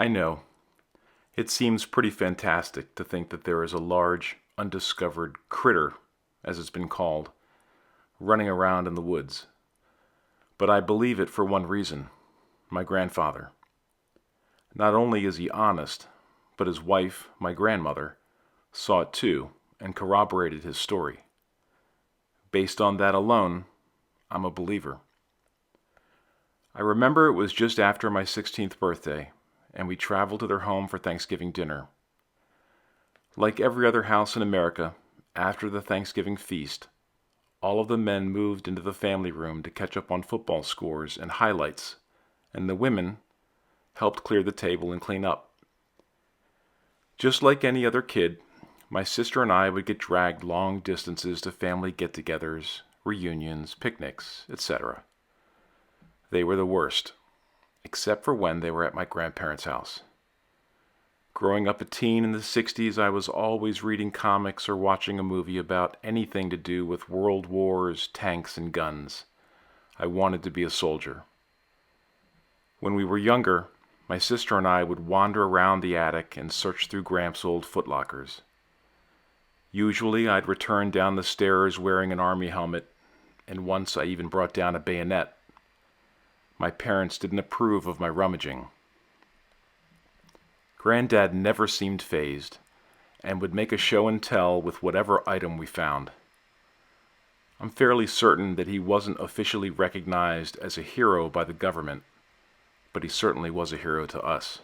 I know. It seems pretty fantastic to think that there is a large, undiscovered critter, as it's been called, running around in the woods. But I believe it for one reason: my grandfather. Not only is he honest, but his wife, my grandmother, saw it too and corroborated his story. Based on that alone, I'm a believer. I remember it was just after my 16th birthday, and we traveled to their home for Thanksgiving dinner. Like every other house in America, after the Thanksgiving feast, all of the men moved into the family room to catch up on football scores and highlights, and the women helped clear the table and clean up. Just like any other kid, my sister and I would get dragged long distances to family get-togethers, reunions, picnics, etc. They were the worst, except for when they were at my grandparents' house. Growing up a teen in the 60s, I was always reading comics or watching a movie about anything to do with world wars, tanks, and guns. I wanted to be a soldier. When we were younger, my sister and I would wander around the attic and search through Gramps' old footlockers. Usually, I'd return down the stairs wearing an army helmet, and once I even brought down a bayonet. My parents didn't approve of my rummaging. Granddad never seemed fazed, and would make a show and tell with whatever item we found. I'm fairly certain that he wasn't officially recognized as a hero by the government, but he certainly was a hero to us.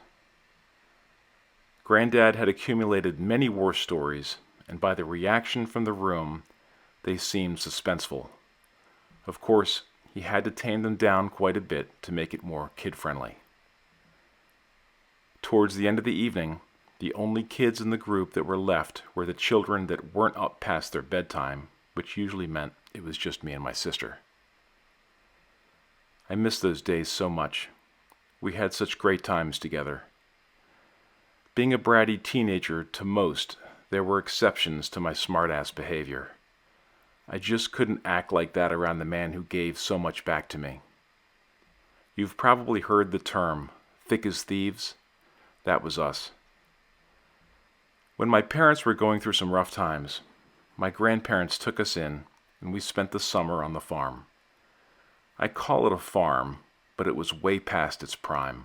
Granddad had accumulated many war stories, and by the reaction from the room, they seemed suspenseful. Of course, he had to tame them down quite a bit to make it more kid-friendly. Towards the end of the evening, the only kids in the group that were left were the children that weren't up past their bedtime, which usually meant it was just me and my sister. I miss those days so much. We had such great times together. Being a bratty teenager, to most, there were exceptions to my smart-ass behavior. I just couldn't act like that around the man who gave so much back to me. You've probably heard the term, thick as thieves. That was us. When my parents were going through some rough times, my grandparents took us in, and we spent the summer on the farm. I call it a farm, but it was way past its prime.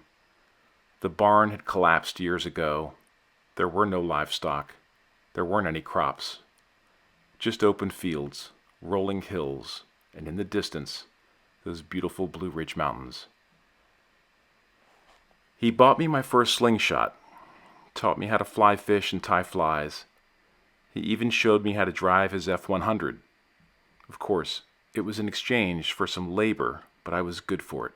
The barn had collapsed years ago. There were no livestock. There weren't any crops. Just open fields, rolling hills, and in the distance, those beautiful Blue Ridge Mountains. He bought me my first slingshot, taught me how to fly fish and tie flies. He even showed me how to drive his F-100. Of course, it was in exchange for some labor, but I was good for it.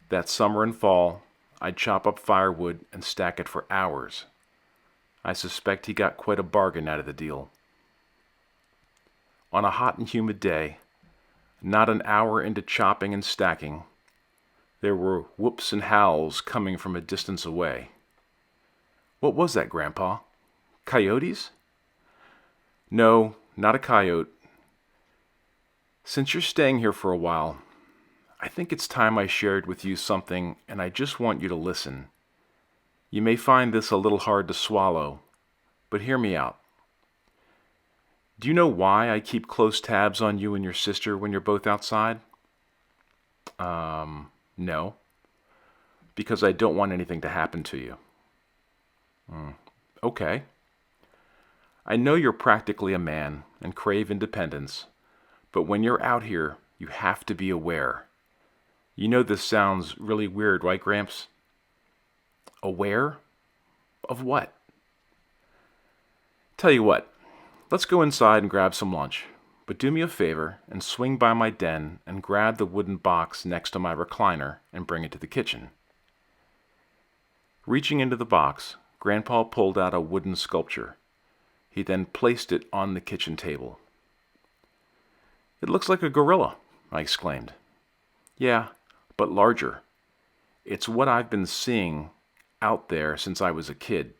That summer and fall, I'd chop up firewood and stack it for hours. I suspect he got quite a bargain out of the deal. On a hot and humid day, not an hour into chopping and stacking, there were whoops and howls coming from a distance away. What was that, Grandpa? Coyotes? No, not a coyote. Since you're staying here for a while, I think it's time I shared with you something, and I just want you to listen. You may find this a little hard to swallow, but hear me out. Do you know why I keep close tabs on you and your sister when you're both outside? No. Because I don't want anything to happen to you. Okay. I know you're practically a man and crave independence, but when you're out here, you have to be aware. You know this sounds really weird, right, Gramps? Aware? Of what? Tell you what, let's go inside and grab some lunch, but do me a favor and swing by my den and grab the wooden box next to my recliner and bring it to the kitchen. Reaching into the box, Grandpa pulled out a wooden sculpture. He then placed it on the kitchen table. It looks like a gorilla, I exclaimed. Yeah, but larger. It's what I've been seeing out there since I was a kid.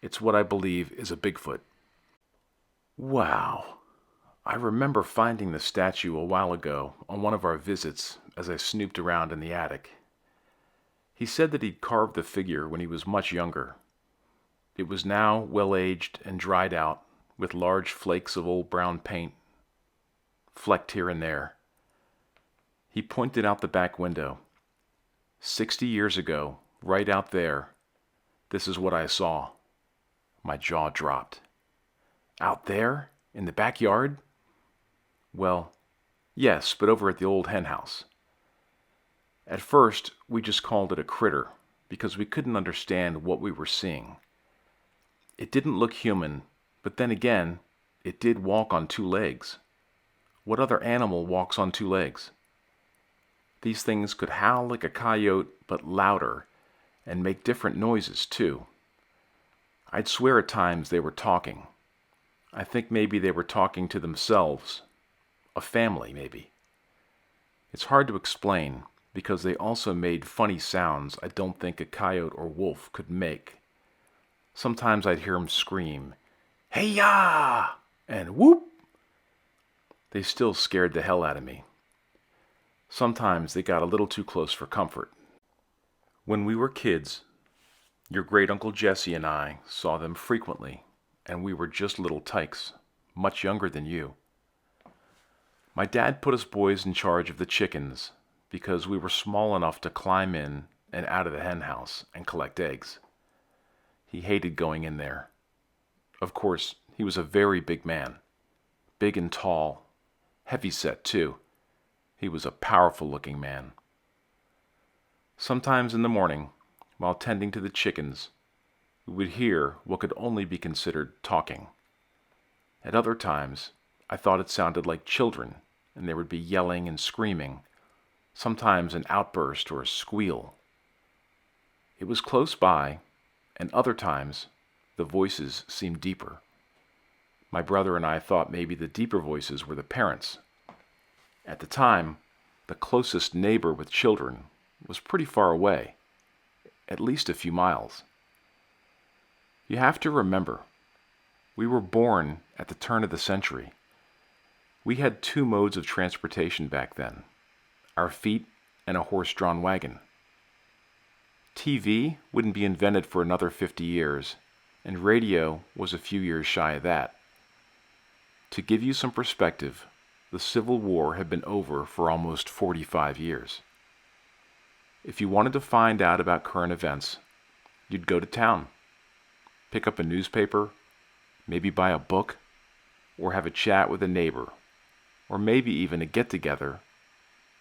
It's what I believe is a Bigfoot. Wow. I remember finding the statue a while ago on one of our visits as I snooped around in the attic. He said that he'd carved the figure when he was much younger. It was now well-aged and dried out, with large flakes of old brown paint, flecked here and there. He pointed out the back window. 60 years ago, right out there, this is what I saw. My jaw dropped. Out there? In the backyard? Well, yes, but over at the old henhouse. At first, we just called it a critter because we couldn't understand what we were seeing. It didn't look human, but then again, it did walk on 2 legs. What other animal walks on 2 legs? These things could howl like a coyote, but louder, and make different noises too. I'd swear at times they were talking. I think maybe they were talking to themselves. A family, maybe. It's hard to explain, because they also made funny sounds I don't think a coyote or wolf could make. Sometimes I'd hear them scream, "Hey-ya!" and "whoop!" They still scared the hell out of me. Sometimes they got a little too close for comfort. When we were kids, your great-uncle Jesse and I saw them frequently, and we were just little tykes, much younger than you. My dad put us boys in charge of the chickens because we were small enough to climb in and out of the henhouse and collect eggs. He hated going in there. Of course, he was a very big man. Big and tall. Heavy-set, too. He was a powerful-looking man. Sometimes in the morning, while tending to the chickens, we would hear what could only be considered talking. At other times, I thought it sounded like children, and there would be yelling and screaming, sometimes an outburst or a squeal. It was close by, and other times, the voices seemed deeper. My brother and I thought maybe the deeper voices were the parents. At the time, the closest neighbor with children was pretty far away, at least a few miles. You have to remember, we were born at the turn of the century. We had 2 modes of transportation back then, our feet and a horse-drawn wagon. TV wouldn't be invented for another 50 years, and radio was a few years shy of that. To give you some perspective, the Civil War had been over for almost 45 years. If you wanted to find out about current events, you'd go to town, pick up a newspaper, maybe buy a book, or have a chat with a neighbor, or maybe even a get-together,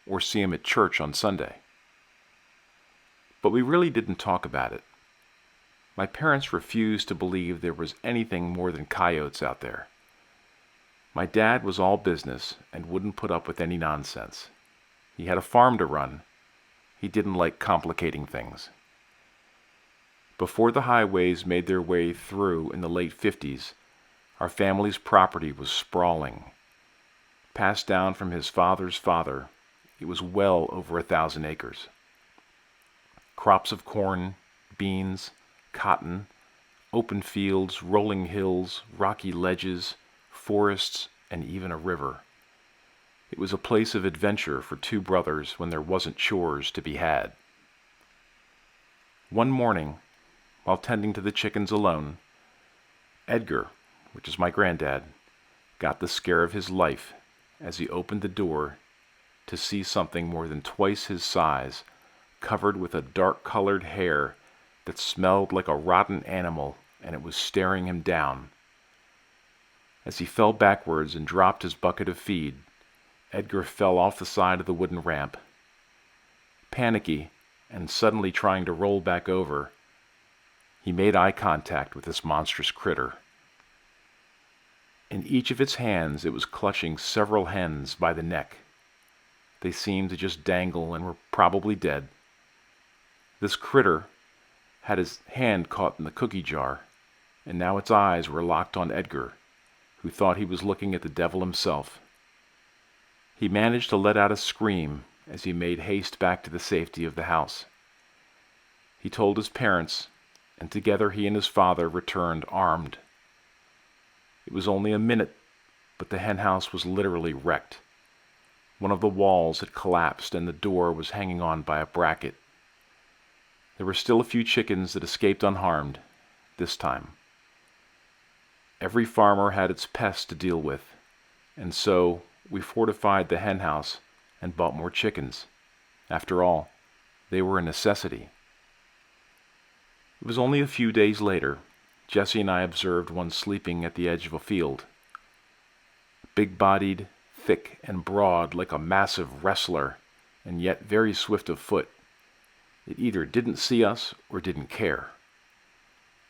or see him at church on Sunday. But we really didn't talk about it. My parents refused to believe there was anything more than coyotes out there. My dad was all business and wouldn't put up with any nonsense. He had a farm to run. He didn't like complicating things. Before the highways made their way through in the late 50s, our family's property was sprawling. Passed down from his father's father, it was well over 1,000 acres. Crops of corn, beans, cotton, open fields, rolling hills, rocky ledges, forests, and even a river. It was a place of adventure for 2 brothers when there wasn't chores to be had. One morning, while tending to the chickens alone, Edgar, which is my granddad, got the scare of his life as he opened the door to see something more than twice his size, covered with a dark-colored hair that smelled like a rotten animal, and it was staring him down. As he fell backwards and dropped his bucket of feed, Edgar fell off the side of the wooden ramp. Panicky, and suddenly trying to roll back over, he made eye contact with this monstrous critter. In each of its hands it was clutching several hens by the neck. They seemed to just dangle and were probably dead. This critter had his hand caught in the cookie jar, and now its eyes were locked on Edgar, who thought he was looking at the devil himself. He managed to let out a scream as he made haste back to the safety of the house. He told his parents, and together he and his father returned armed. It was only a minute, but the henhouse was literally wrecked. One of the walls had collapsed and the door was hanging on by a bracket. There were still a few chickens that escaped unharmed this time. Every farmer had its pests to deal with, and so we fortified the henhouse and bought more chickens. After all, they were a necessity. It was only a few days later, Jesse and I observed one sleeping at the edge of a field. Big-bodied, thick and broad like a massive wrestler, and yet very swift of foot. It either didn't see us or didn't care.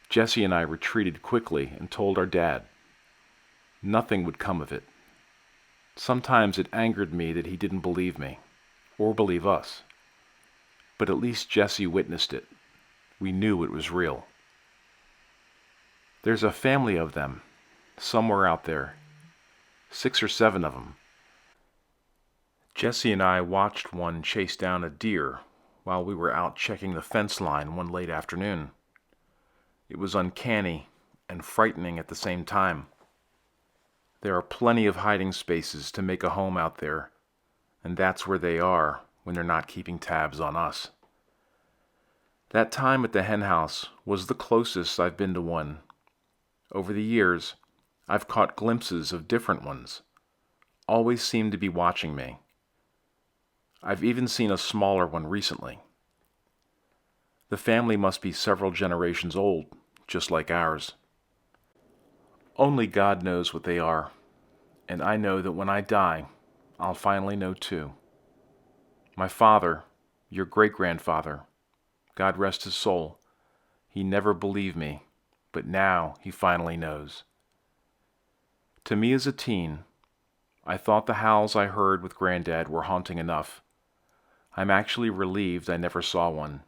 Jesse and I retreated quickly and told our dad. Nothing would come of it. Sometimes it angered me that he didn't believe me, or believe us. But at least Jesse witnessed it. We knew it was real. There's a family of them, somewhere out there. 6 or 7 of them. Jesse and I watched one chase down a deer while we were out checking the fence line one late afternoon. It was uncanny and frightening at the same time. There are plenty of hiding spaces to make a home out there, and that's where they are when they're not keeping tabs on us. That time at the henhouse was the closest I've been to one. Over the years, I've caught glimpses of different ones. Always seem to be watching me. I've even seen a smaller one recently. The family must be several generations old, just like ours. Only God knows what they are, and I know that when I die, I'll finally know too. My father, your great-grandfather, God rest his soul, he never believed me, but now he finally knows. To me as a teen, I thought the howls I heard with Granddad were haunting enough. I'm actually relieved I never saw one,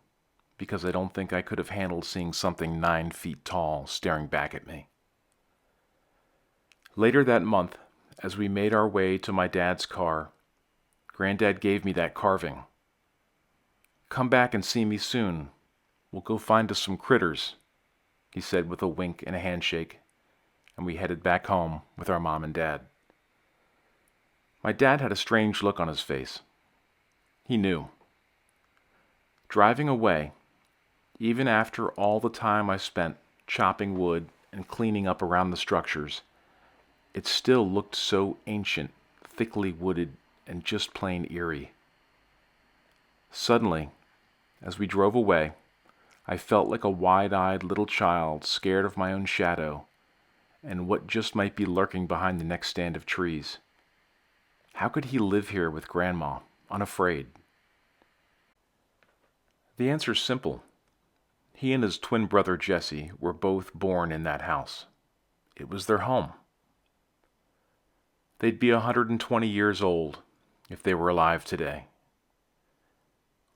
because I don't think I could have handled seeing something 9 feet tall staring back at me. Later that month, as we made our way to my dad's car, Granddad gave me that carving. "Come back and see me soon. We'll go find us some critters," he said with a wink and a handshake, and we headed back home with our mom and dad. My dad had a strange look on his face. He knew. Driving away, even after all the time I spent chopping wood and cleaning up around the structures, it still looked so ancient, thickly wooded, and just plain eerie. Suddenly, as we drove away, I felt like a wide-eyed little child scared of my own shadow and what just might be lurking behind the next stand of trees. How could he live here with Grandma, unafraid? The answer's simple. He and his twin brother Jesse were both born in that house. It was their home. They'd be 120 years old if they were alive today.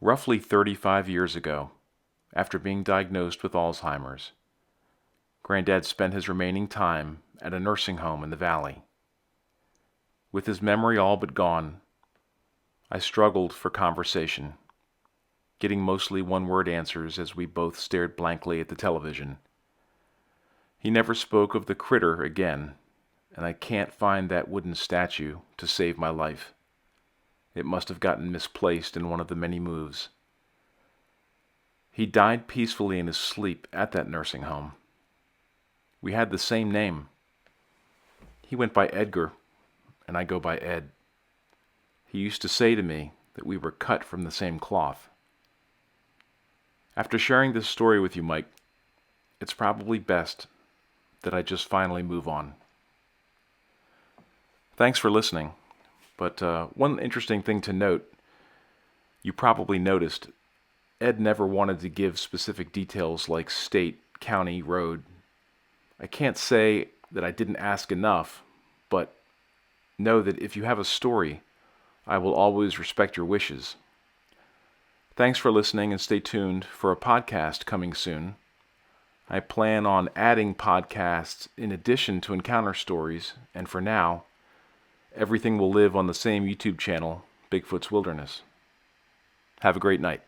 Roughly 35 years ago, after being diagnosed with Alzheimer's, Granddad spent his remaining time at a nursing home in the valley. With his memory all but gone, I struggled for conversation, getting mostly one-word answers as we both stared blankly at the television. He never spoke of the critter again, and I can't find that wooden statue to save my life. It must have gotten misplaced in one of the many moves. He died peacefully in his sleep at that nursing home. We had the same name. He went by Edgar, and I go by Ed. He used to say to me that we were cut from the same cloth. After sharing this story with you, Mike, it's probably best that I just finally move on. Thanks for listening. But one interesting thing to note, you probably noticed, Ed never wanted to give specific details like state, county, road. I can't say that I didn't ask enough, but know that if you have a story, I will always respect your wishes. Thanks for listening, and stay tuned for a podcast coming soon. I plan on adding podcasts in addition to encounter stories, and for now, everything will live on the same YouTube channel, Bigfoot's Wilderness. Have a great night.